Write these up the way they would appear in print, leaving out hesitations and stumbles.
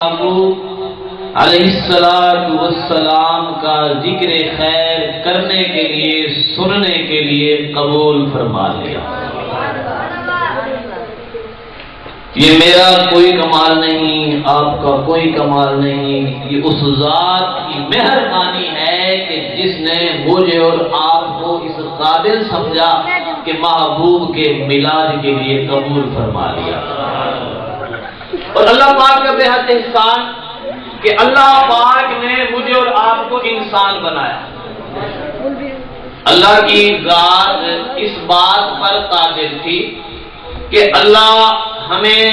علیہ السلام کا ذکر خیر کرنے کے لیے سننے کے لیے قبول فرما لیا۔ یہ میرا کوئی کمال نہیں، آپ کا کوئی کمال نہیں، یہ اس ذات کی مہربانی ہے کہ جس نے مجھے اور آپ کو اس قابل سمجھا کہ محبوب کے میلاد کے لیے قبول فرما لیا۔ اور اللہ پاک کا بے حد احسان کہ اللہ پاک نے مجھے اور آپ کو انسان بنایا۔ اللہ کی ذات اس بات پر قادر تھی کہ اللہ ہمیں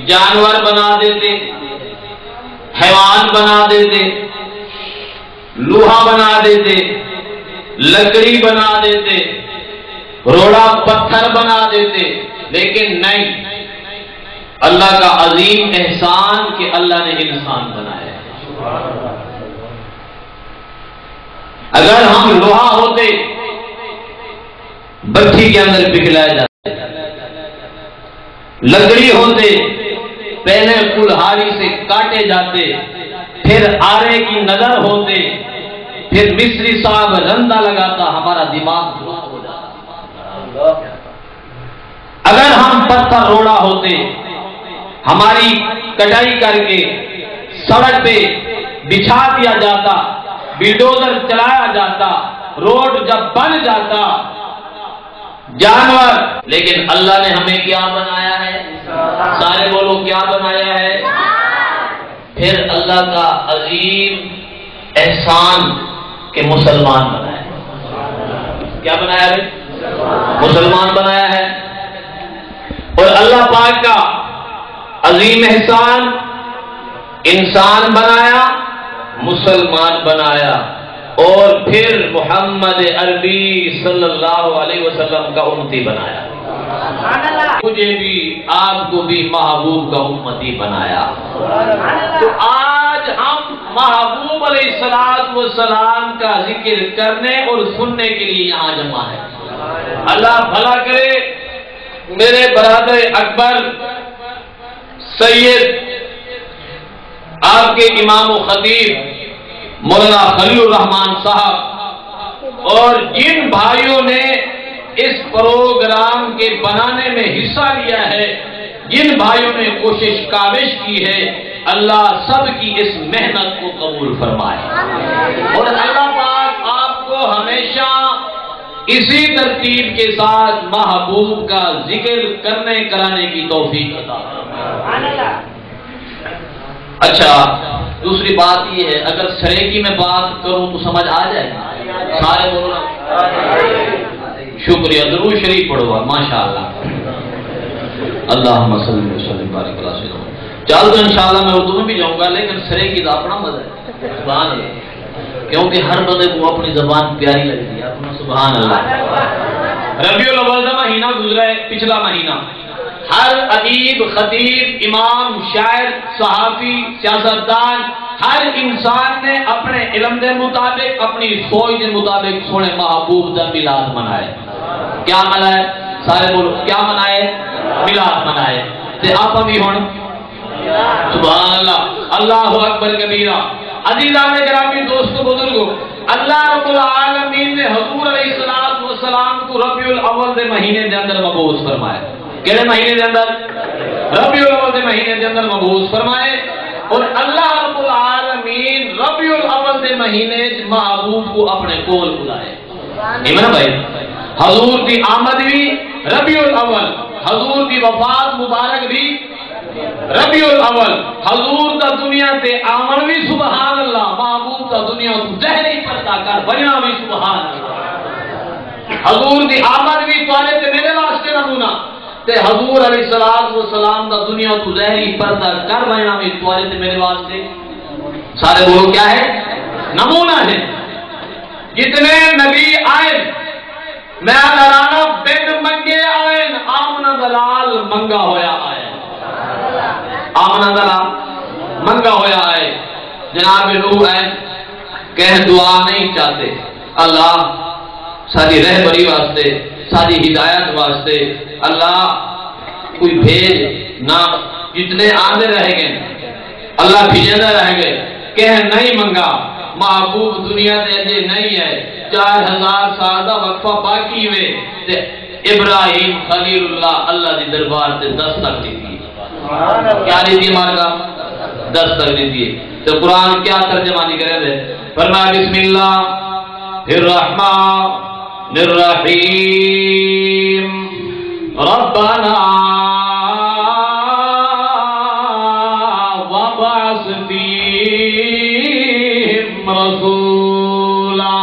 جانور بنا دیتے، حیوان بنا دیتے، لوہا بنا دیتے، لکڑی بنا دیتے، روڑا پتھر بنا دیتے، لیکن نہیں، اللہ کا عظیم احسان کہ اللہ نے انسان بنایا ہے۔ اگر ہم لوہا ہوتے بھٹی کے اندر پگھلایا جاتے، لکڑی ہوتے پہلے کلہاڑی سے کاٹے جاتے، پھر آرے کی نظر ہوتے، پھر مصری صاحب رندہ لگاتا، ہمارا دماغ ہو جاتا۔ اگر ہم پتھر روڑا ہوتے، ہماری کٹائی کر کے سڑک پہ بچھا دیا جاتا، بلڈوزر چلایا جاتا، روڈ جب بن جاتا، جانور، لیکن اللہ نے ہمیں کیا بنایا ہے؟ سارے بولو کیا بنایا ہے؟ پھر اللہ کا عظیم احسان کہ مسلمان بنایا ہے۔ کیا بنایا ہے؟ مسلمان بنایا ہے۔ اور اللہ پاک کا عظیم احسان، انسان بنایا، مسلمان بنایا، اور پھر محمد عربی صلی اللہ علیہ وسلم کا امتی بنایا۔ مجھے بھی آپ کو بھی محبوب کا امتی بنایا۔ تو آج ہم محبوب علیہ السلام کا ذکر کرنے اور سننے کے لیے یہاں جمع ہے۔ اللہ بھلا کرے میرے برادر اکبر سید آپ کے امام و خطیب مولانا خلیل الرحمان صاحب اور جن بھائیوں نے اس پروگرام کے بنانے میں حصہ لیا ہے، جن بھائیوں نے کوشش کاوش کی ہے، اللہ سب کی اس محنت کو قبول فرمائے، اور اللہ پاک آپ کو ہمیشہ اسی ترتیب کے ساتھ محبوب کا ذکر کرنے کرانے کی توفیق عطا فرمائے۔ اچھا، دوسری بات یہ ہے، اگر سریکی میں بات کروں تو سمجھ آ جائے گا؟ سارے بولو شکریہ، درود شریف پڑھو، ماشاءاللہ، اللہم صلی وسلم بارک علی سیدنا۔ چل تو انشاءاللہ میں اردو میں بھی جاؤں گا، لیکن سریکی کا اپنا مزہ ہے، سبحان اللہ، کیونکہ ہر بندے کو اپنی زبان پیاری لگتی ہے، اپنا سبحان اللہ۔ ربیع الاول کا مہینہ گزرا ہے، پچھلا مہینہ، ہر ادیب، خطیب، امام، شاعر، صحافی، سیاستدان، ہر انسان نے اپنے علم کے مطابق، اپنی سوچ کے مطابق سونے محبوب کا میلاد منائے۔ کیا منائے؟ سارے بولو کیا منائے؟ میلاد منائے۔ تے آپ بھی ہون سبحان اللہ، اللہ اکبر کبیرہ۔ عزیزان گرامی، دوستو، بزرگو، اللہ رب العالمین نے حضور علیہ السلام کو ربیع الاول کے مہینے کے اندر مبعوث فرمایا۔ کہڑے مہینے کے اندر؟ ربیع الاول کے مہینے کے اندر مبعوث فرمائے، اور اللہ رب العالمین ربیع الاول کے مہینے محبوب کو اپنے کول بلائے۔ ایمان بھائی، حضور کی آمد بھی ربیع الاول، حضور کی وفات مبارک بھی ربیع الاول، حضور کا دنیا تے آمن بھی سبحان اللہ، محبوب کا دنیا کو ظہری پردہ کر بننا بھی سبحان اللہ، حضور کی آمد بھی توارے تے میرے واسطے نمونہ، تے حضور علیہ السلام کا دنیا کو ظہری پردہ کر بننا بھی توارے تے میرے واسطے، سارے بولو کیا ہے؟ نمونہ ہے۔ جتنے نبی آئے، میں درانا بن منگے آئے، آمنہ دلال منگا ہویا آئے، آمنہ دلال منگا ہویا آئے۔ جناب نوح ہے کہ دعا نہیں چاہتے، اللہ ساری رہبری واسطے، ساری ہدایت واسطے اللہ کوئی بھیج نہ، جتنے آندے رہ گئے اللہ بھیجتا رہ گئے کہ نہیں منگا محبوب دنیا دے اجے نہیں ہے 4000 سال دا وقفہ باقی ہوئے تے ابراہیم خلیل اللہ دی دربار تے دستک دی تھی کیا دی تھی مارگا دستک دی تھی تو قرآن کیا ترجمہ نہیں کرے دے فرمایا بسم اللہ الرحمن الرحیم ربنا وبعث فیہم رسولا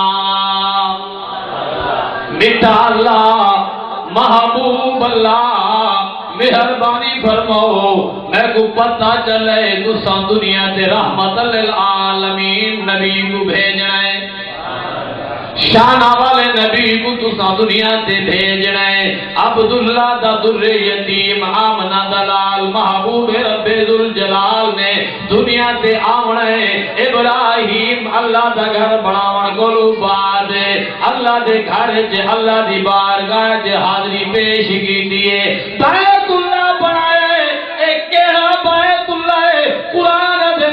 میٹھا اللہ محبوب اللہ مہربانی فرماؤ میں کو پتہ چلے تساں دنیا تے رحمت للعالمین نبی کو بھیجنا ہے شانہ والے نبی کو تساں دنیا تے بھیجنا ہے عبداللہ دا در یتیم آمنہ دلال محبوب رب ذوالجلال نے دنیا تے آونا ہے ابراہیم اللہ دا گھر بناون کولو بعد اللہ دے گھر چ اللہ دی بارگاہ چ حاضری پیش کیتی ہے بیت اللہ بنایا ہے ایک کیڑا بیت اللہ ہے قرآن دے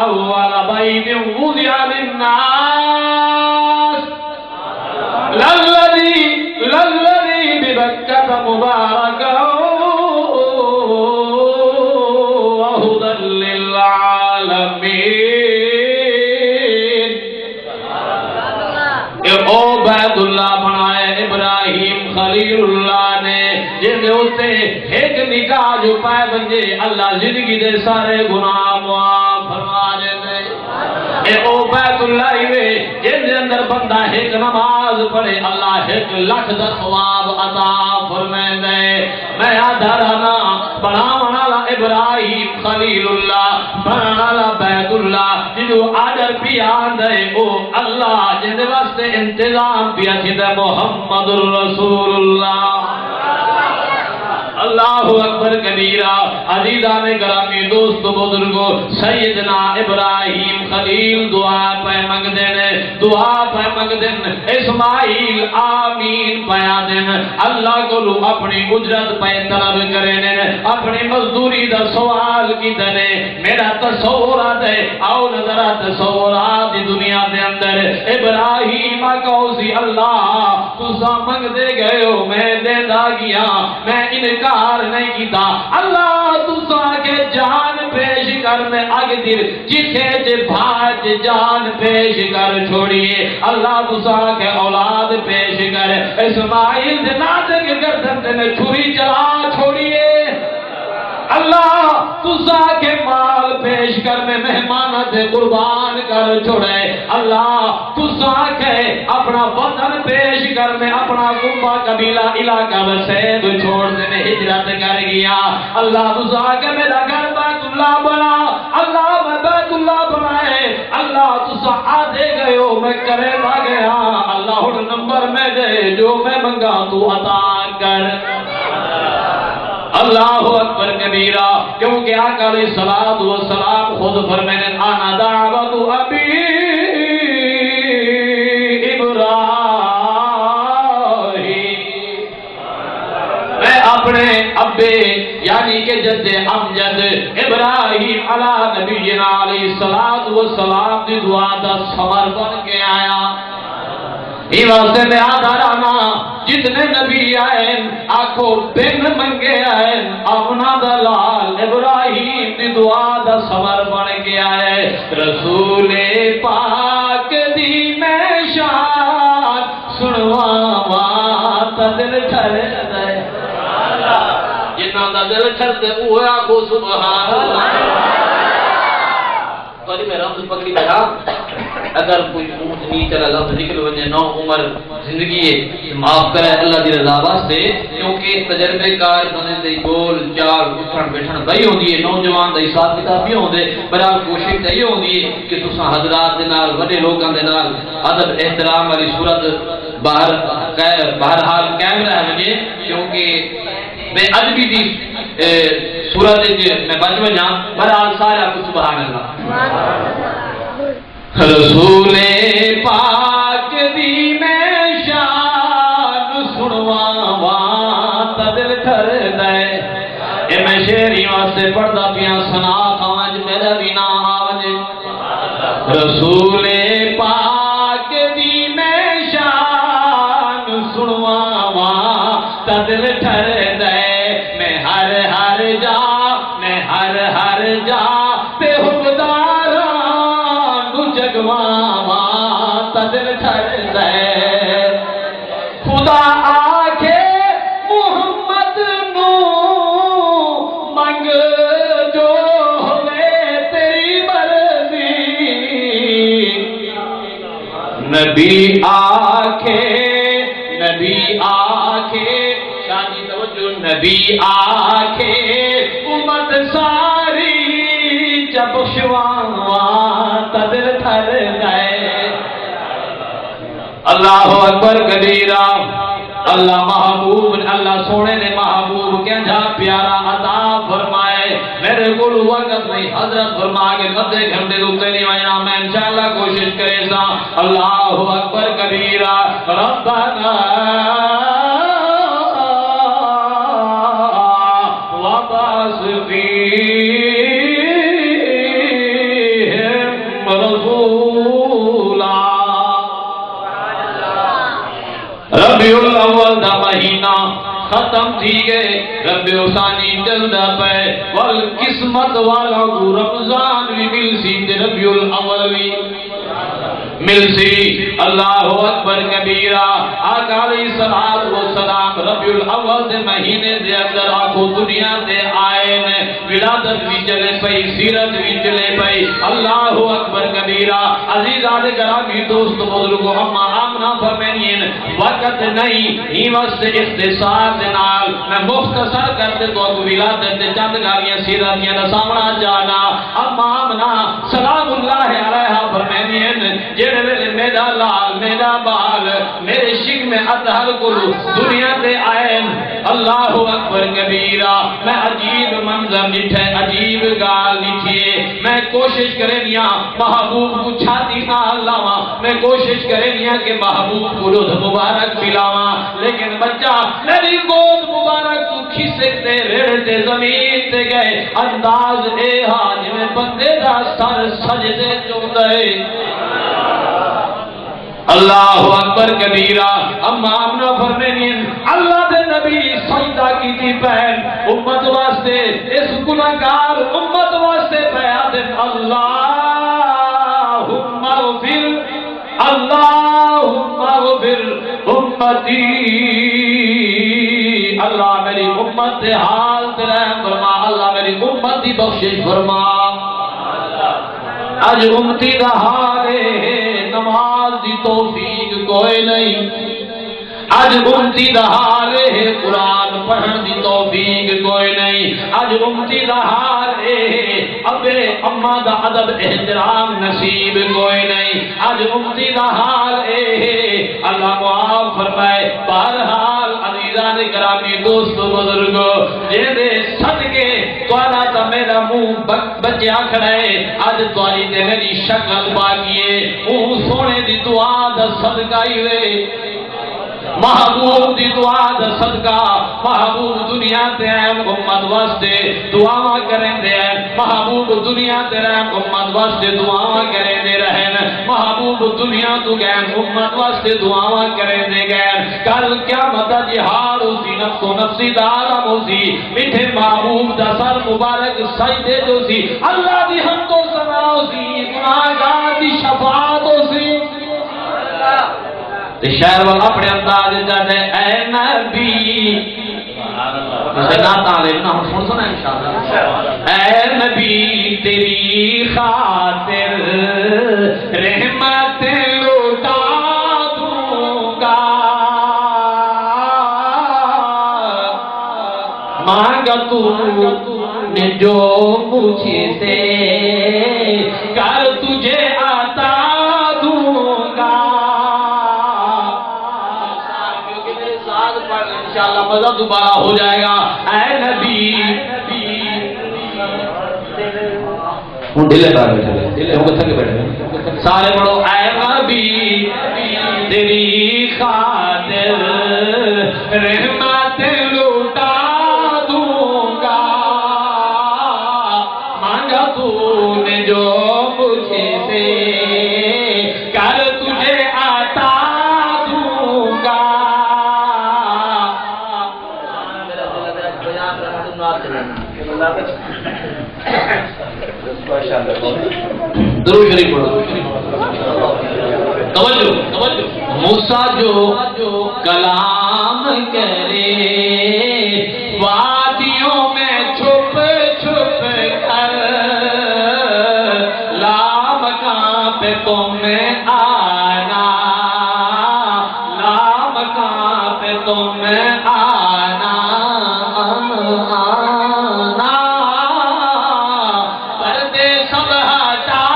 اول بیت وضع للناس للذی ببکۃ مبارکا وہدی للعالمین او بیت اللہ بنائے ابراہیم خلیل اللہ نے جن ہوتے ایک نکاح جو پائے بنجے اللہ زندگی دے سارے گناہ معاف فرما دیتے اے او بیت اللہ ہوئے جن دے اندر بندہ ایک نماز پڑھے اللہ 1,00,000 دا ثواب عطا فرمائے دے میں آدھارانا بناونا ابراہیم خلیل اللہ بنانا بیت اللہ جنہو آدھر پیان دے او اللہ جن واسطے انتظام پیا تھی دے محمد الرسول اللہ اللہ اکبر کبیرہ عزیزان گرامی دوست بزرگو سیدنا ابراہیم خلیل دعا پہ منگ دین اسماعیل آمین پیا دین اللہ کو لو اپنی اجرت پہ طلب کرنے اپنی مزدوری دا سوال کی دنے میرا تصورات ہے آؤ نظرہ تصورات دنیا دے اندر ابراہیم کوسی اللہ تسا منگ دے گئے ہو میں دے دا گیا میں انکار نہیں کیتا اللہ تسا کے جان پیش کر میں آگے دیر جتھے جے بھاج جان پیش کر چھوڑیے اللہ تسا کے اولاد پیش کر اسماعیل دناتے کے گردن میں چھری چلا چھوڑیے اللہ تسا کے مال پیش کر میں مہمانت قربان کر چھوڑے اللہ تسا کے اپنا وطن پیش کر میں اپنا کنبہ قبیلہ علاقہ وسید چھوڑ دے میں ہجرت کر گیا اللہ تسا کے میرا گھر بیت اللہ بنا اللہ میں بیت اللہ بنائے اللہ تسا آدھے گئے ہو میں کرے دا گیا اللہ نمبر میں دے جو میں منگا تو عطا کر اللہ اکبر کبیرہ کیونکہ آقا علیہ السلام خود فرمائے آنا دعوت ابی ابراہیم میں اپنے ابے یعنی کہ جد امجد ابراہیم علیہ نبینا علیہ السلام دی دعا دا سمر بن کے آیا ہی واسطے میں آدھارانا جتنے نبی آئے آنکھو بن منگے آئے اپنا دلال ابراہیم دی دعا دا سمر بن کے آئے رسول پاک دی میں شان سنوا دل ٹھر دے جنہاں دا دل ٹھر دے اوہ آنکھو سبحان اللہ قریب میں رمض پکڑی بیٹھا اگر کوئی اونٹ نیچے لفظ نکل وجہ نو عمر زندگی ہے معاف کرے اللہ دی رضا واسطے کیونکہ تجربے کار بندے دی بول چال اٹھن بیٹھن بھائی ہوندی ہے نوجوان دا حساب کتاب بھی ہوندے برحال کوشش یہ ہوندی ہے کہ تساں حضرات دے نال بڑے لوکاں دے نال ادب احترام والی صورت بہرحال قائم رہ وجے کیونکہ بے ادبی دی صورت میں بچ وجہ برحال سارا کچھ سبحان اللہ رسول پاک دی میں شان سنوا دل ٹھر دے اے میں شیری تے پڑھدا پیاں سنا کھاویں میرا بھی نام آوے رسول پاک دی میں شان سنواواں تدل ٹھر دے میں ہر جا میں ہر جا تے حکمداراں نو جگواواں تدل ٹھر دے خدا آکھے محمد نو منگ جو ہوئے تیری مرضی نبی آکھے شاہی توجہ نبی آکھے امت ساری جب بخشواواں تدل ٹھر گئے اللہ اکبر کبیرہ اللہ محبوب اللہ سونے نے محبوب کہنجا پیارا عطا فرمائے میرے کو وقت نہیں حضرت فرما کے مدے گھنٹے دوتے نہیں آیا میں انشاءاللہ کوشش کرے سا اللہ اکبر کبیرہ ربنا وبعث فیہم رسولا ربیع الاول دا مہینہ ختم تھی گئے ربیع ثانی چلدا پے والقسمت والا کو رمضان بھی مل سی تے ربیع الاول بھی مل سی اللہ اکبر کبیرہ آقا علیہ السلام ربیع الاول دے مہینے دے اندر آکھو دنیا دے آئے نے ولادت بھی چلے پئی سیرت بھی چلے پئی اللہ اکبر کبیرہ عزیزان گرامی دوست بزرگو اما آمنہ فرمینین وقت نہیں ہی وقت اختصار دنال میں مختصر کرتے تو اکو ولادت دے چند گالیاں سیرتیاں نسامنا جانا اما آمنہ سلام اللہ علیہ فرمینین جیڑے ویلے میرا لال میرا بال میرے شک میں اطہر کلو دنیا دے آئین اللہ اکبر کبیرہ میں عجیب منظر نٹھے عجیب گال نٹھئے میں کوشش کریں نیا محبوب کو چھاتی نہ لاواں میں کوشش کریں نیا کہ محبوب کو لدھ مبارک پلاواں لیکن بچہ میری گود مبارک تو کھسکتے ریڑتے زمین تے گئے انداز اے حاج میں بندے دا سر سجدے چوندے اللہ اکبر کبیرہ اما آمنہ فرمینین اللہ دے نبی سجدہ کی تھی پہن امت واسطے اس گناہگار امت واسطے بیعت اللہم اغفر امتی اللہ میری امت دے حال ترہم فرما اللہ میری امت دی بخشش فرما اج امتی دا حالے نماز دی توفیق کوئی نہیں اج امتی دا حالے قرآن پڑھن دی توفیق کوئی نہیں اج امتی دا حالے ابے اماں دا ادب احترام نصیب کوئی نہیں اج امتی دا حالے اللہ معاف فرمائے بہرحال عزیزان گرامی دوستو بزرگو جیدے صدقے توالا تا میرا منہ بچیا کھڑے اج توالی تے میری شکل باقیے سونے دی دعا دا صدقہ ہی وے محبوب دی دعا دا صدقہ محبوب دنیا تے ہیں امت واسطے دعا کریں دے محبوب دنیا تے رہن امت واسطے دعا کریں دے رہن محبوب دنیا تو گئن امت واسطے دعا کریں دے گئن کل قیامت جہاد اسی نفس و نفسی دا عالم اسی میٹھے محبوب دا سر مبارک سجدے جو سی اللہ دی حمد و ثنا اسی گناہگار دی شفاعت اسی شہر والا اپنے انداز جانے اے نبی اسے ناتا لے نا ہم سن سنا انشاءاللہ اے نبی تیری خاطر رحمت لوٹا دوں گا مانگا تو نے جو مجھ سے کر تجھے آتا دوں گا انشاءاللہ مزہ دوبارہ ہو جائے گا اے نبی سارے بڑھو اے نبی تیری خاطر رحمت لوٹا دوں گا تو نے جو مجھے سے کر تجھے عطا دوں گا. درود شریف پڑھو. توجہ توجہ. موسیٰ جو کلام کرے وادیوں میں چھپ چھپ کر لامکاں پہ تم آنا لامکاں پہ تم آنا آنا پردے سب ہٹا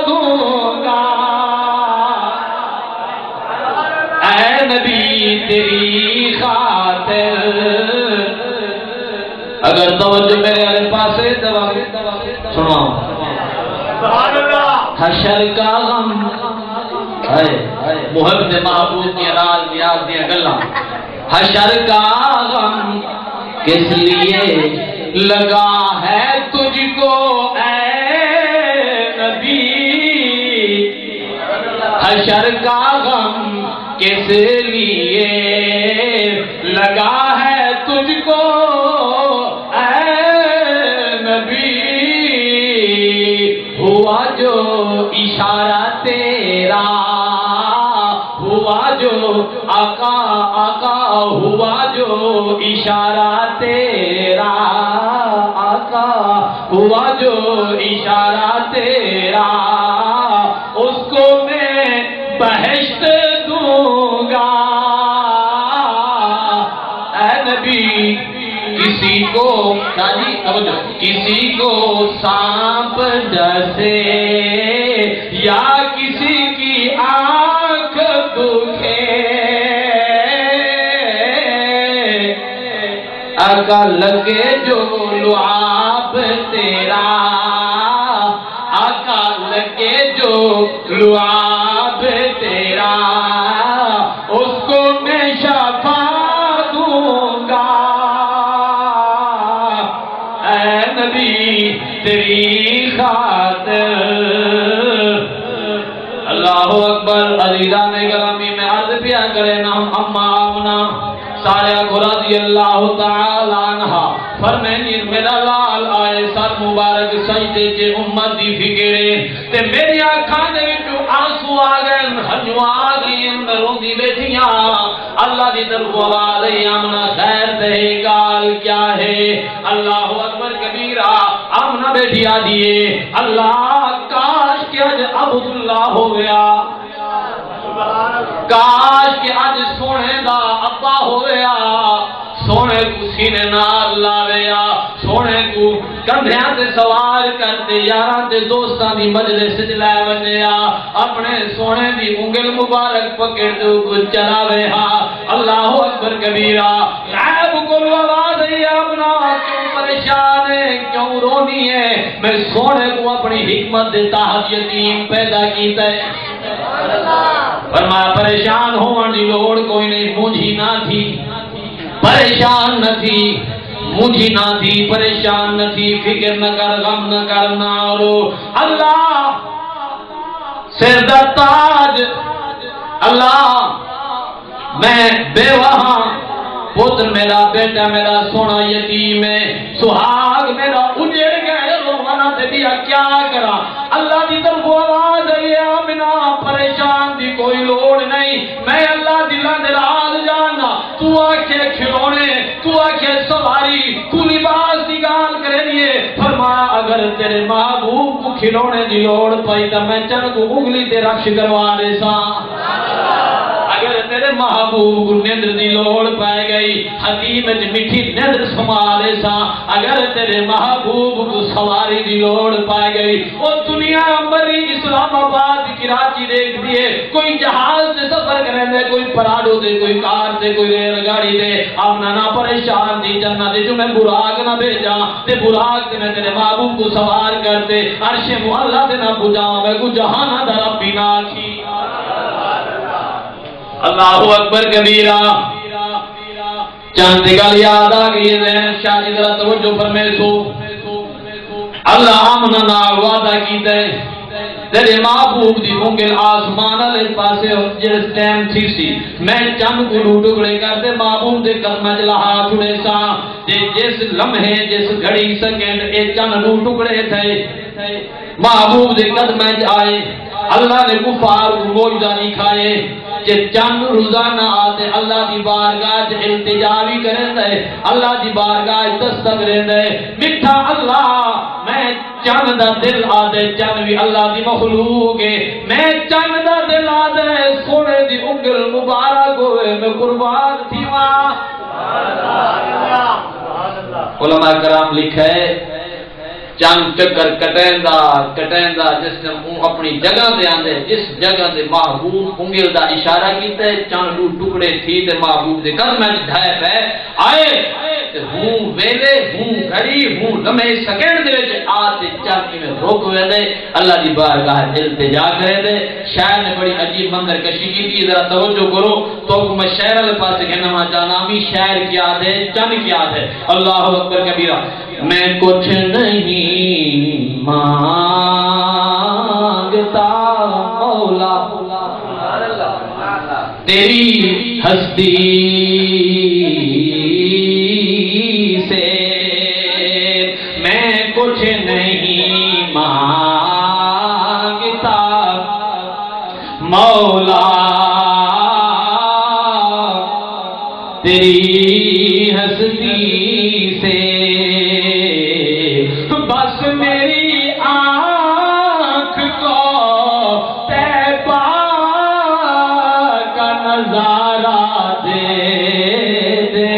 دوں گا. اے نبی تیری خاطر اگر توجہ میرے والے پاسے سنو حشر کا غم محب محبوب کی راز نیاز دیا گلا. حشر کا غم کس لیے لگا ہے تجھ کو اے نبی. حشر کا غم کس لیے لگا ہے تجھ کو اے نبی. ہوا جو اشارہ تیرا ہوا جو آقا آقا ہوا جو اشارہ تیرا آقا ہوا جو اشارہ تیرا اس کو میں بہشت دوں گا. اے نبی کسی کو کسی کو سانپ ڈسے یا کسی کی آنکھ دکھے آقا لگے جو لعاب تیرا آقا لگے جو لعاب تیرا اس کو میں شفا دوں گا. اے نبی تیری خاطر اللہ اکبر. عزیزان گرامی میں عرض پیا کرے نام اما آمنہ سارے کو رضی اللہ تعالی عنہ فرمائیں میرا لال آئے سر مبارک سجدے چے امت دی فکرے تے میری آنکھاں دے وچوں آنسو آ گئے ہنجو آ گئی میں روندی بیٹھیاں. اللہ دی طرف آواز ہے آمنہ خیر تے گال کیا ہے. اللہ اکبر کبیرہ. آمنہ بیٹھی آ دیئے اللہ کاش کہ آج عبداللہ ہو گیا کاش کہ آج سونے دا ابا ہو گیا سونے کو سینے نال لاویا سونے کو کندھیاں تے سوار کرتے یاراں تے دوستاں دی مجلس وچ لے ونجیا اپنے سونے دی انگل مبارک پکڑ دے کو چلاوے ہاں. اللہ اکبر کبیرہ. غائب کو آواز ہے اپنا کیوں پریشان ہے کیوں رونی ہے. میں سونے کو اپنی حکمت دے تحت یتیم پیدا کیتا ہے. فرمایا پریشان ہون دی لوڑ کوئی نہیں مجھی نہ تھی پریشان نہ تھی مجھی نہ تھی پریشان نہ تھی فکر نہ کر غم نہ کر نہ رو. اللہ سر دا تاج اللہ میں بیوہ ہاں پتر میرا بیٹا میرا سونا یتیم ہے سہاگ میرا اجڑ گئے روحانہ تے دیا کیا کرا. اللہ دی طرف آواز ہے آمنہ پریشان دی کوئی لوڑ نہیں میں اللہ دلان دے راز جاننا. تو آکھے کھلونے تو آکھے سواری تو لباس دی گال کرے لیے. فرمایا اگر تیرے محبوب کو کھلونے دی لوڑ پائی تا میں چن کو انگلی تے رکش کروا دے سا. اگر تیرے محبوب کو نیندر دی لوڑ پائے گئی حتیم وچ مٹھی نیندر سما دے سا. اگر تیرے محبوب کو سواری دی لوڑ پائے گئی وہ دنیا مری اسلام آباد کراچی دیکھ دیئے کوئی جہاز سے سفر کریں دے کوئی پراڈو دے کوئی کار دے کوئی ریل گاڑی دے. اپنا نہ پریشان دی جنہ دے جو میں براغ نہ بھیجا تے براغ تے میں تیرے محبوب کو سوار کرتے عرش معلیٰ تے نہ بجاؤں میں کو جہانہ در ربی نہ کی. اللہ اکبر کبیرہ. چند گل یاد آ گئی ہے شاہ جی ذرا توجہ فرمائے سو. اللہ آمنا نال وعدہ کیتا ہے تیرے محبوب دی انگل آسمان والے پاسے جس ٹائم تھی سی میں چند کو ٹکڑے کر دے محبوب دے قدمہ چ لہا چھڑے سا جس لمحے جس گھڑی سیکنڈ اے چند ٹکڑے تھے محبوب دے قدمہ چ آئے اللہ نے کفار کو موجزہ نہیں کھائے کہ چند روزانہ آتے اللہ دی بارگاہ التجا بھی کریں دے اللہ دی بارگاہ دستک رہیں دے مٹھا اللہ میں چند دا دل آدھے چند بھی اللہ دی مخلوق ہے میں چند دا دل آدھے سونے دی انگل مبارک ہوئے میں قربان تھی ماں علماء کرام لکھے چند چکر کٹیندا جس نے اپنی جگہ دے آندے جس جگہ دے محبوب انگل دا اشارہ کیتا ہے چند ٹکڑے تھی تے محبوب دے قدم میں ڈھائے پہ آئے تے ہوں ویلے ہوں گھڑی ہوں لمحے سیکنڈ دے وچ آتے چاکی میں روک ہوئے دے اللہ دی بارگاہ التجا کرے دے شاعر نے بڑی عجیب منظر کشی کی تھی ذرا توجہ کرو تو میں شاعر والے پاس کہنا ما جانا بھی شاعر کیا ہے چند کیا ہے اللہ اکبر کبیرہ میں کچھ نہیں مانگتا مولا تیری ہستی سے میں کچھ نہیں مانگتا مولا تیری ہستی سے بس میری آنکھ کو طیبہ کا نظارہ دے دے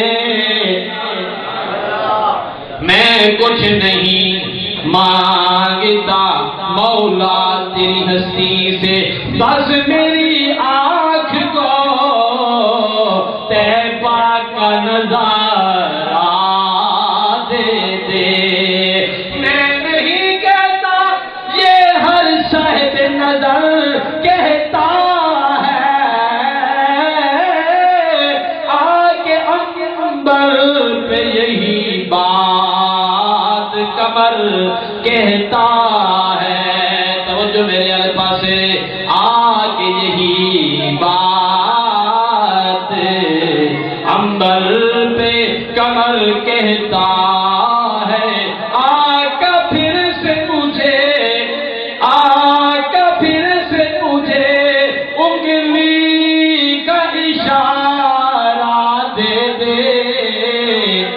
میں کچھ نہیں مانگتا مولا تیری ہستی سے بس میری آنکھ کو طیبہ کا نظارہ دے دے نظر کہتا ہے آگے انبر پہ یہی بات کمر کہتا ہے توجہ میرے والے پاسے آگے یہی بات انبر پہ کمر کہتا ہے آقا پھر سے مجھے انگلی کا اشارہ دے دے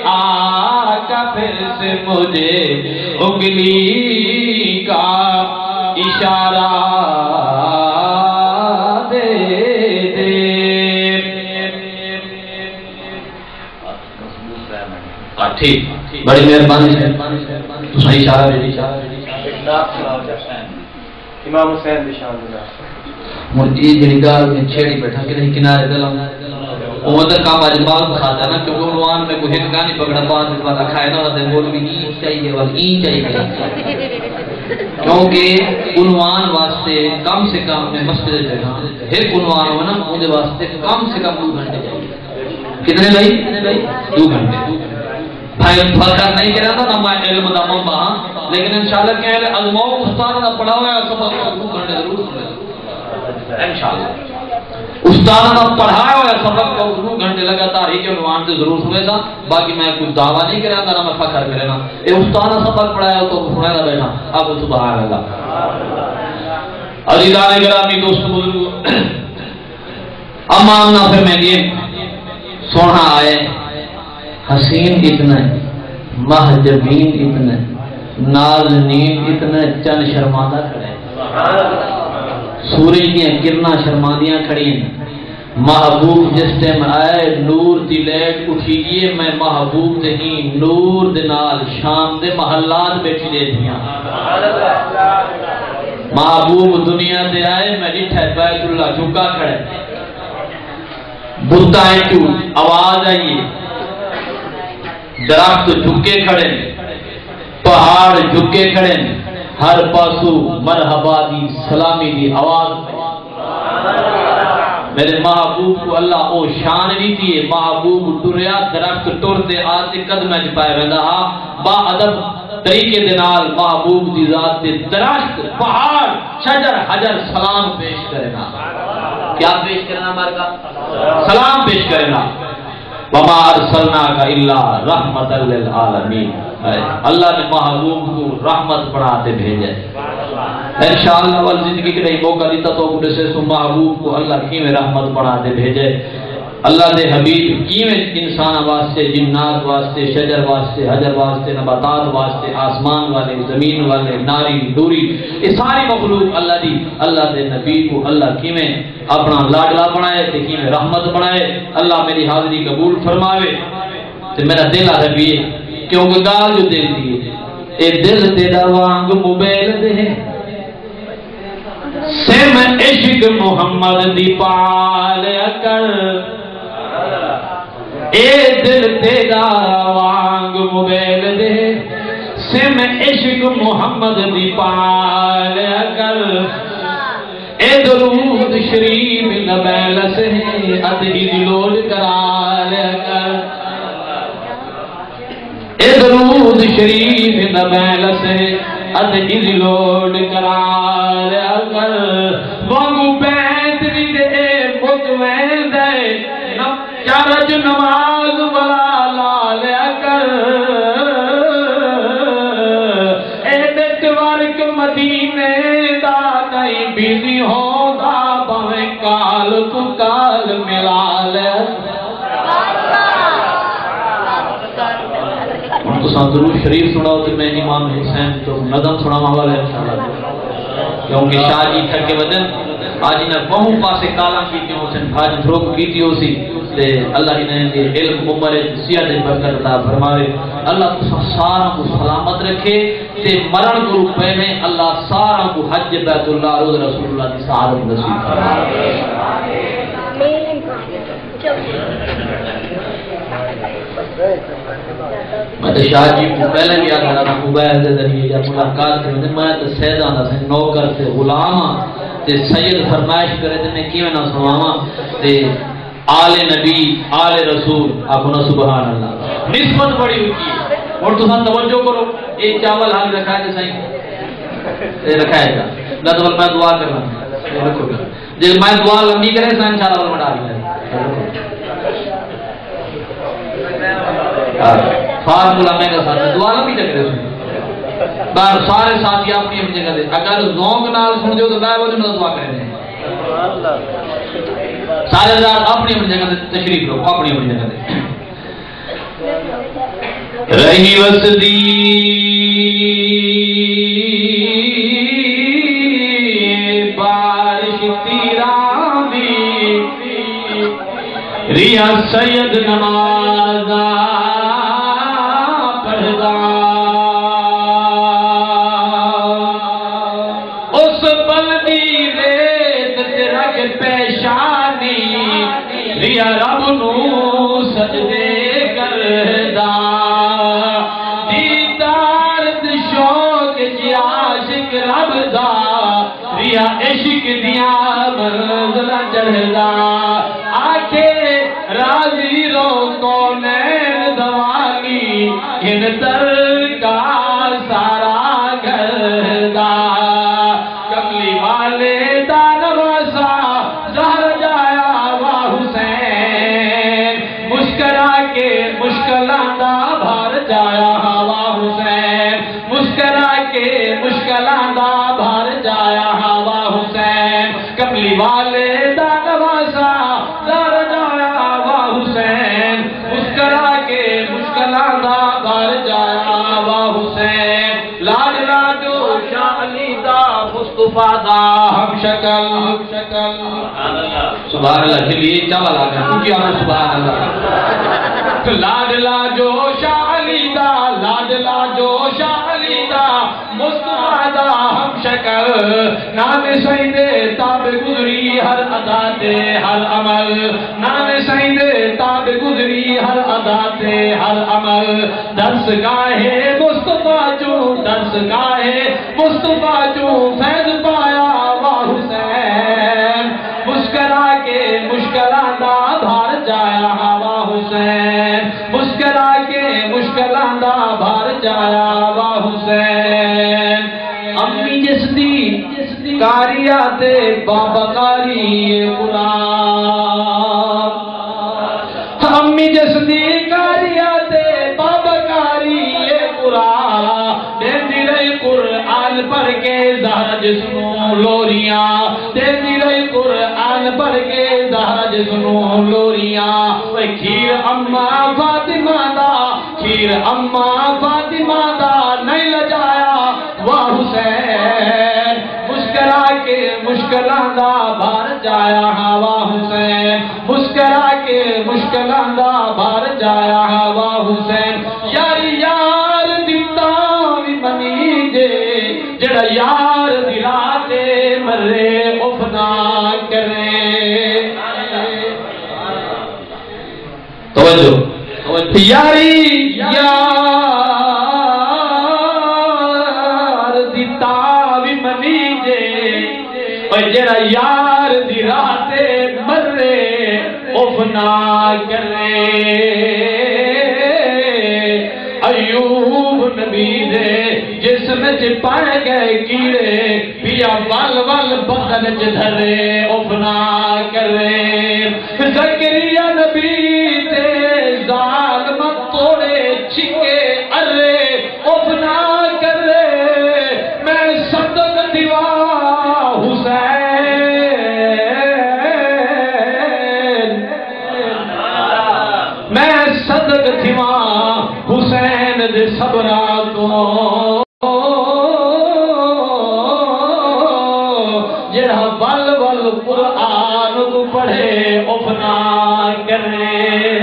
آقا پھر سے مجھے انگلی کا اشارہ دے دے ٹھیک بڑی مہربانی ہے تو صحیح اشارہ دے امام حسین نشان دے مرجی جڑی گال میں چھیڑی بیٹھا کہ نہیں کنارے دلم وہ ادھر کام آج بال کھاتا نا کیونکہ عنوان میں کوئی ہٹ گانی پکڑا پاس اس بات کھائے نا ہوتے بول بھی این چاہیے وال این چاہیے کیونکہ عنوان واسطے کم سے کم میں مسجد جگہ ایک عنوان ہو نا ان واسطے کم سے کم 2 گھنٹے چاہیے کتنے بھائی 2 گھنٹے بھائی فکر نہیں کرا تھا نا میں علم دا منبع لیکن انشاءاللہ کہہ لے ازماؤ استاد نے پڑھا ہوا ہے سبق 2 گھنٹے ضرور سنے انشاءاللہ استاد نے پڑھایا ہوا ہے سبق کو 2 گھنٹے لگاتار ہی کے عنوان سے ضرور سنے تھا باقی میں کچھ دعویٰ نہیں کرا تھا نا میں فخر کرے نا اے استاد نے سبق پڑھایا تو سنے گا بیٹھا اب سبحان اللہ عزیزان گرامی دوست بزرگ امان نافع میں یہ سونا آئے حسین اتنا محجبین اتنا نازنین اتنا چند شرماندہ کھڑے سورج دیا کرنا شرماندیاں کھڑی ہیں محبوب جس ٹائم آئے نور دی لیٹ اٹھیے میں محبوب دے ہی نور دے نال شام دے محلات بیٹھی دے دیا محبوب دنیا دے آئے میں ڈٹھے بیت اللہ جھکا کھڑے بتائیں کیوں آواز آئیے درخت جھکے کھڑے پہاڑ جھکے کھڑے ہر پاسو مرحبا دی سلامی دی آواز میرے محبوب کو اللہ او شان بھی دیئے محبوب ٹریا درخت ٹر دے آتے قدمہ چپائے ویندہ با ادب طریقے دے نال محبوب دی ذات تے درخت پہاڑ شجر حجر سلام پیش کرنا. کیا پیش کرنا مارکا؟ سلام پیش کرنا. وما ارسلناک الا رحمت للعالمین. اللہ نے محبوب کو رحمت بناتے بھیجا ہے. انشاءاللہ وال زندگی کے نہیں موقع دیتا تو سے محبوب کو اللہ کیویں رحمت بناتے بھیجے. اللہ دے حبیب کیویں انسان واسطے، جنات واسطے، شجر واسطے، حجر واسطے، نباتات واسطے، آسمان والے، زمین والے، ناری دوری، یہ ساری مخلوق اللہ دی اللہ دے نبی کو اللہ کیویں اپنا لاڈلا بنائے تے کیویں رحمت بنائے. اللہ میری حاضری قبول فرماوے. تے میرا دل آ رہی ہے کیونکہ گال جو دل دی اے دل تیرا وانگ موبائل دے سم عشق محمد دی پال کر. اے دل تیرا وانگ موبائل دے سم عشق محمد دی پال کر. اے درود شریف نبیل سے ادھی لوڈ کرا لے کر. اے درود شریف نبیل سے ادھی لوڈ کرا لے کر. وانگو بیت بھی دے مکوین دے چارج نماز والا لا لے کر. اے نیٹ ورک مدینے دا نہیں بیزی ہوتا بھویں کال تو کال ملا لے. ان کو درود شریف سناؤ تو میں امام حسین تو نظم سناؤں حوالے انشاءاللہ. کیونکہ شاہ جی تھر کے وزن آج انہیں بہوں پاسے کالاں کیتی ہو سن بھاج دھروک کیتی ہو سی تے اللہ انہیں علم عمر سیاہ دے برکت عطا فرماوے. اللہ کو سارا کو سلامت رکھے تے مرن کو پہنے اللہ سارا کو حج بیت اللہ روز رسول اللہ کی سعادت نصیب فرمائے. میں تو شاہ جی کو پہلے بھی آتا تھا موبائل دے ذریعے یا ملاقات کرتے میں تو سیدہ دا سے نوکر تے غلام تے سید فرمائش کرے تے میں کیوں نہ سنواواں تے آل نبی آل رسول اپنا سبحان اللہ نسبت بڑی اونچی ہے. اور تو توجہ کرو ایک چاول حال رکھا ہے صحیح یہ رکھا ہے گا نہ تو میں دعا کر رہا ہوں رکھو گا جب میں دعا لمبی کرے سا انشاءاللہ بڑا دیا فارمولا میں کا ساتھ دعا لمبی چکرے سن بار سارے ساتھی اپنی اپنی جگہ دے اگر ذوق نال سن جو تو میں وہ جو دعا کریں گے سارے ذات اپنی اپنی جگہ دے تشریف رکھو اپنی اپنی جگہ دے. رہی وسدی بارش تیران دی ریا سید نمازہ پڑھدا اس بلدی ریت تیرا کے پیشانی ریا رب نو سجدے کردا. ریا عشق دیا منزل چڑھدا آکھے راضی رو کونین دوالی ان تر کا سارا گھردا. کملی والے دا نواسا زہر جایا وا حسین مسکرا کے مشکلاں دا بھر جایا وا حسین مسکرا کے مشکلاں دا بھر جایا وا حسین. کملی والے دا نواسا زہر جایا وا حسین مسکرا کے مشکلاں دا بھر جایا وا حسین. لاڈلا جو شاہ علی دا مصطفیٰ دا ہم شکل سبحان اللہ چلیے چاول آ گیا کیونکہ آپ سبحان اللہ. لاڈلا جو شاہ علی دا لاڈلا جو شاہ علی دا مصطفیٰ دا ہم شکل نام سیدے تاب گزری ہر ادا تے ہر عمل نام سیدے تاب گزری ہر ادا تے ہر عمل. درس گاہے مصطفیٰ جو درس گاہے مصطفیٰ جو فیض پایا وا حسین مسکرا کے مشکلاں دا بھر جایا وا حسین مسکرا کے مشکلاں دا بھر جایا وا حسین. امی جس دی کاریا تے بابا کاری قرآن امی جس دی کاریا تے بابا کاری قرآن دیتی رہی قرآن پڑھ کے زہرا جسنوں لوریاں دیتی رہی قرآن پڑھ کے زہرا جسنوں لوریاں کھیر اما فاطمہ دا کھیر اما فاطمہ دا نہیں لجایا واہ حسین مسکرا کے مشکلاں دا بھار جایا واہ حسین مسکرا کے مشکلاں دا بھار جایا واہ حسین یاری یار دیتا بھی منی دے جڑا یار دلا دے مرے افنا کرے توجہ یاری یار دیتا بھی منی دے جڑا یار دی راہ تے مرے افنا کرے ایوب نبی دے جسم چ پائے گئے کیڑے پیا ول ول بدن چ دھرے افنا کرے زکریا نبی تے ظالم توڑے چھکے ارے افنا کرے میں صدق دیوا حسین میں صدق دیوا حسین دے صبرا تو جڑا ول ول قرآن کو پڑھے افنا کرے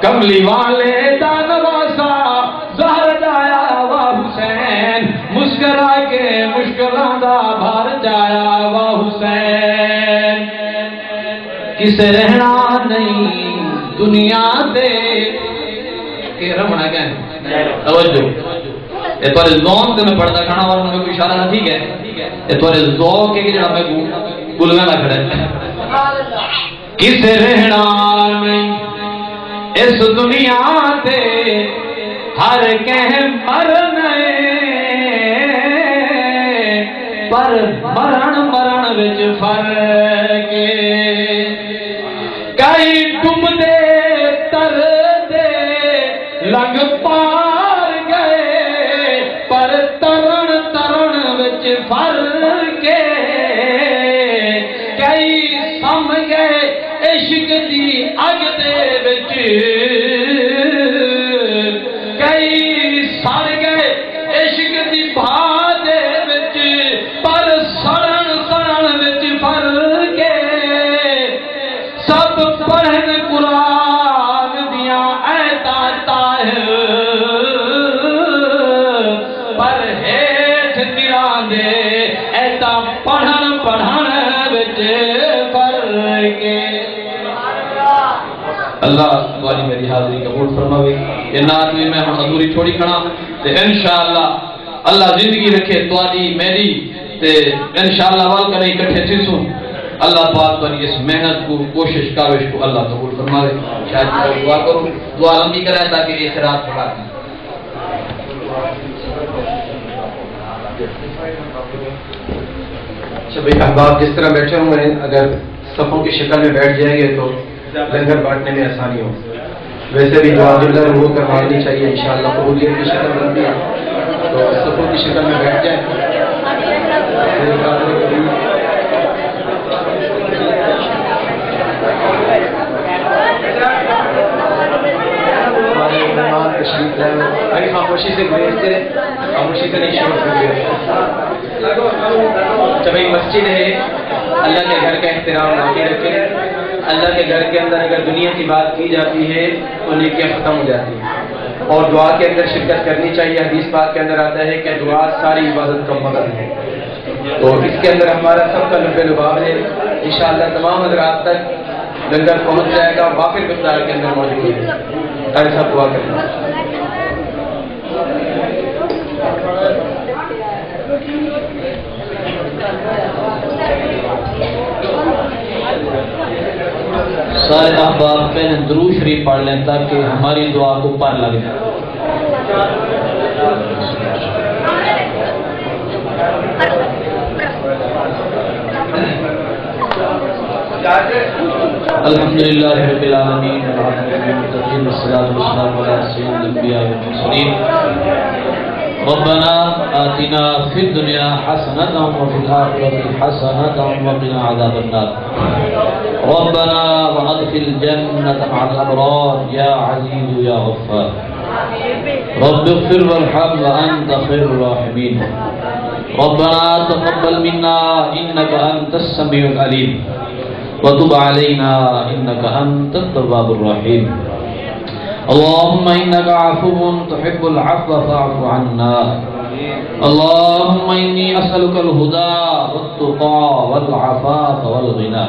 کملی والے دا نواسا زہر جایا وا حسین مسکرا کے مشکلاں دا بھار جایا وا حسین کسے رہنا نہیں دنیا دے کہ رمنا کیا ہے توجہ یہ تو زون تے میں پڑھتا کھانا اور میں کوئی اشارہ نہ ٹھیک ہے یہ تو ذوق ہے کہ جڑا میں بولنا نہ کھڑا کسے رہنا نہیں اس دنیا تے ہر کہیں مرنے پر مرن مرن وچ فرق کئی ڈوب دے تر دے لنگ پار گئے پر ترن ترن وچ فرق کئی سم گئے عشق دی اگ دے وچ کئی سڑ گئے عشق دی بھا دے وچ پر سڑن سڑن وچ فرق سب پڑھن قرآن دیاں ایتاں طاہر پر ہیٹھ تیراں دے ایتاں پڑھن پڑھن وچ فرق اللہ تمہاری میری حاضری قبول فرماوے یہ نات میں ہم حضوری چھوڑی کھڑا تے انشاءاللہ اللہ زندگی رکھے تمہاری میری تے انشاءاللہ وال کرے اکٹھے تھیسوں اللہ پاک پر اس محنت کو کوشش کاوش کو اللہ قبول فرماوے شاید دعا کرو دعا لمبی کرائے تاکہ یہ خیرات پڑھا دیں اچھا بھائی احباب جس طرح بیٹھے ہوئے ہیں اگر صفوں کی شکل میں بیٹھ جائیں گے تو لنگر بانٹنے میں آسانی ہو ویسے بھی دعا اللہ روح کروانی چاہیے انشاءاللہ قبولیت کی شکل بنتی ہے تو صفوں کی شکل میں بیٹھ جائیں بھائی خاموشی سے گریز سے خاموشی سے نہیں شروع کر دیا جب ایک مسجد ہے اللہ کے گھر کا احترام باقی رکھے اللہ کے گھر کے اندر اگر دنیا کی بات کی جاتی ہے تو نیکیاں ختم ہو جاتی ہیں اور دعا کے اندر شرکت کرنی چاہیے حدیث پاک کے اندر آتا ہے کہ دعا ساری عبادت کا مدد ہے تو اس کے اندر ہمارا سب کا لب لباب ہے انشاءاللہ تمام حضرات تک لنگر پہنچ جائے گا وافر مقدار کے اندر موجود ہے ایسا دعا کریں سارے احباب پہلے درود شریف پڑھ لیں تاکہ ہماری دعا کو پر لگ جائے الحمد لله رب العالمين والصلاة والسلام على سيد الأنبياء والمرسلين. ربنا آتنا في الدنيا حسنة وفي الآخرة حسنة وقنا عذاب النار. ربنا وأدخل الجنة مع الأبرار يا عزيز يا غفار. رب اغفر وارحم وأنت خير الراحمين. ربنا تقبل منا إنك أنت السميع العليم وتب علينا إنك أنت التواب الرحيم. اللهم إنك عفو تحب العفو فاعف عنا. اللهم إني أسألك الهدى والتقى والعفاف والغنى.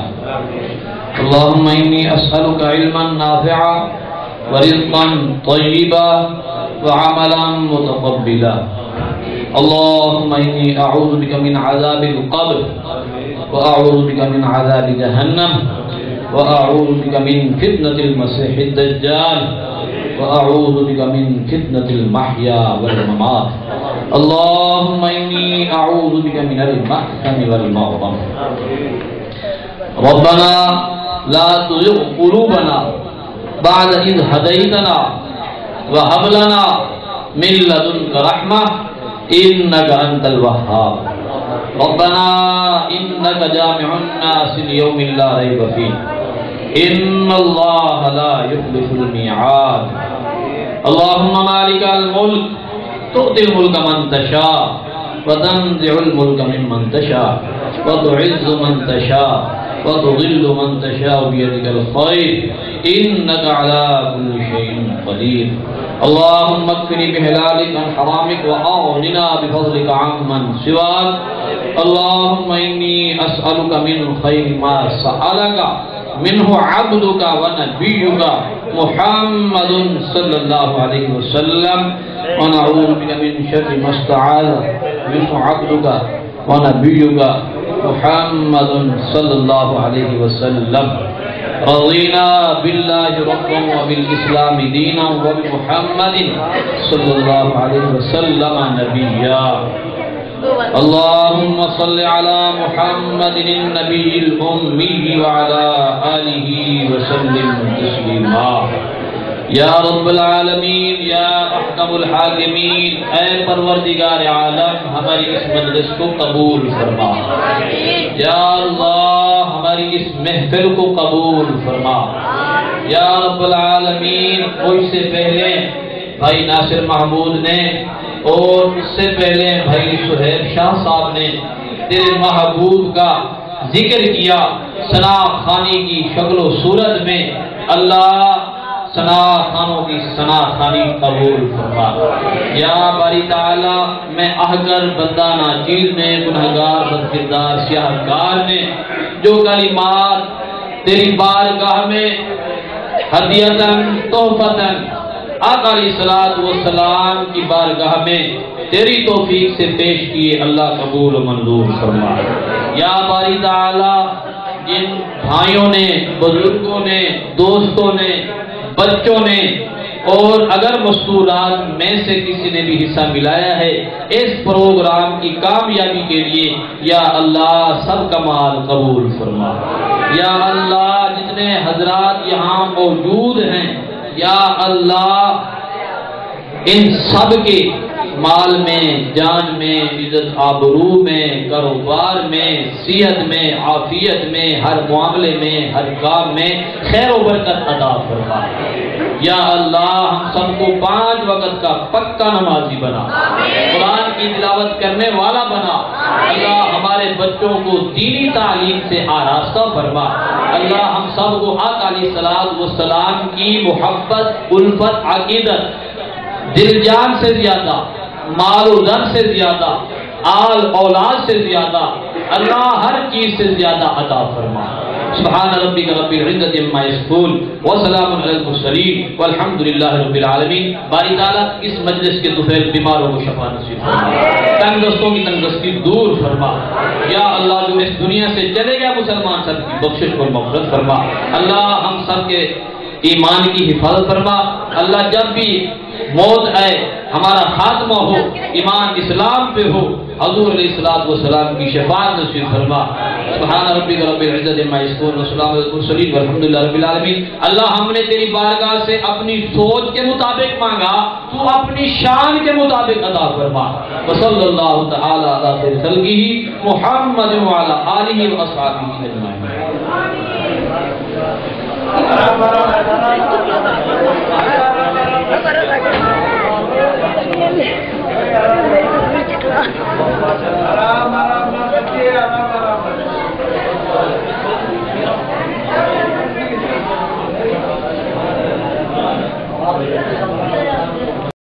اللهم إني أسألك علما نافعا ورزقا طيبا وعملا متقبلا. اللهم إني أعوذ بك من عذاب القبر وأعوذ بك من عذاب جهنم وأعوذ بك من فتنة المسيح الدجال وأعوذ بك من فتنة المحيا والممات. اللهم إني أعوذ بك من المأثم والمغرم. ربنا لا تزغ قلوبنا بعد إذ هديتنا وهب لنا من لدنك رحمة إنك أنت الوهاب. ربنا إنك جامع الناس ليوم لا ريب فيه إن الله لا يخلف الميعاد. اللهم مالك الملك تؤتي الملك من تشاء وتنزع الملك ممن تشاء وتعز من تشاء وتضل من تشاء بيدك الخير إنك على كل شيء قدير. اللهم اكفني بحلالك عن حرامك وأغننا بفضلك عمن سواك. اللهم إني أسألك من خير ما سألك منه عبدك ونبيك محمد صلى الله عليه وسلم ونعوذ بك من شر ما استعاذ منه عبدك ونبيك محمد صلى الله عليه وسلم. رضينا بالله ربا وبالإسلام دينا وبمحمد صلى الله عليه وسلم نبيا. اللهم صل على محمد النبي الأمي وعلى آله وسلم تسليما. یا رب العالمین یا احکم الحاکمین، اے پروردگار عالم ہماری اس مجلس کو قبول فرما. یا اللہ ہماری اس محفل کو قبول فرما. یا رب العالمین مجھ سے پہلے بھائی ناصر محمود نے اور اس سے پہلے بھائی سہیب شاہ صاحب نے تیرے محبوب کا ذکر کیا ثنا خوانی کی شکل و صورت میں. اللہ ثنا خانوں کی ثنا خوانی قبول فرما. یا باری تعالی میں احقر بندہ ناچیز نے گنہگار بدکردار سیاہکار نے جو کلمات تیری بارگاہ میں ہدیتاً تحفتاً آقا علیہ السلام کی بارگاہ میں تیری توفیق سے پیش کیے، اللہ قبول و منظور فرما. یا باری تعالی جن بھائیوں نے، بزرگوں نے، دوستوں نے، بچوں نے اور اگر مستورات میں سے کسی نے بھی حصہ ملایا ہے اس پروگرام کی کامیابی کے لیے، یا اللہ سب کا مال قبول فرما. یا اللہ جتنے حضرات یہاں موجود ہیں، یا اللہ ان سب کے مال میں، جان میں، عزت آبرو میں، کاروبار میں، صحت میں، عافیت میں، ہر معاملے میں، ہر کام میں خیر و برکت عطا فرما. یا اللہ ہم سب کو 5 وقت کا پکا نمازی بنا، قرآن کی تلاوت کرنے والا بنا. اللہ ہمارے بچوں کو دینی تعلیم سے آراستہ فرما. اللہ ہم سب کو آقا علیہ السلام کی محبت، الفت، عقیدت دل جان سے زیادہ، مال و زر سے زیادہ، آل اولاد سے زیادہ، اللہ ہر چیز سے زیادہ عطا فرما. سبحان ربک رب العزت عما یصفون وسلام علی المرسلین والحمد للہ رب العالمین. باری تعالیٰ اس مجلس کے طفیل بیماروں کو شفا نصیب فرما، تنگ دستوں کی تنگ دستی دور فرما. یا اللہ جو اس دنیا سے چلے گیا مسلمان سب کی بخشش اور مغفرت فرما. اللہ ہم سب کے ایمان کی حفاظت فرما. اللہ جب بھی موت آئے ہمارا خاتمہ ہو ایمان اسلام پہ ہو، حضور علیہ الصلوۃ والسلام کی شفاعت نصیب فرما۔ سبحان ربک رب العزت عما یصفون وسلام علی المرسلین والحمد للہ رب العالمین۔ اللہ ہم نے تیری بارگاہ سے اپنی سوچ کے مطابق مانگا، تو اپنی شان کے مطابق عطا فرما۔ وصلی اللہ تعالی علی خیر خلقہ محمد وعلی آلہ واصحابہ اجمعین۔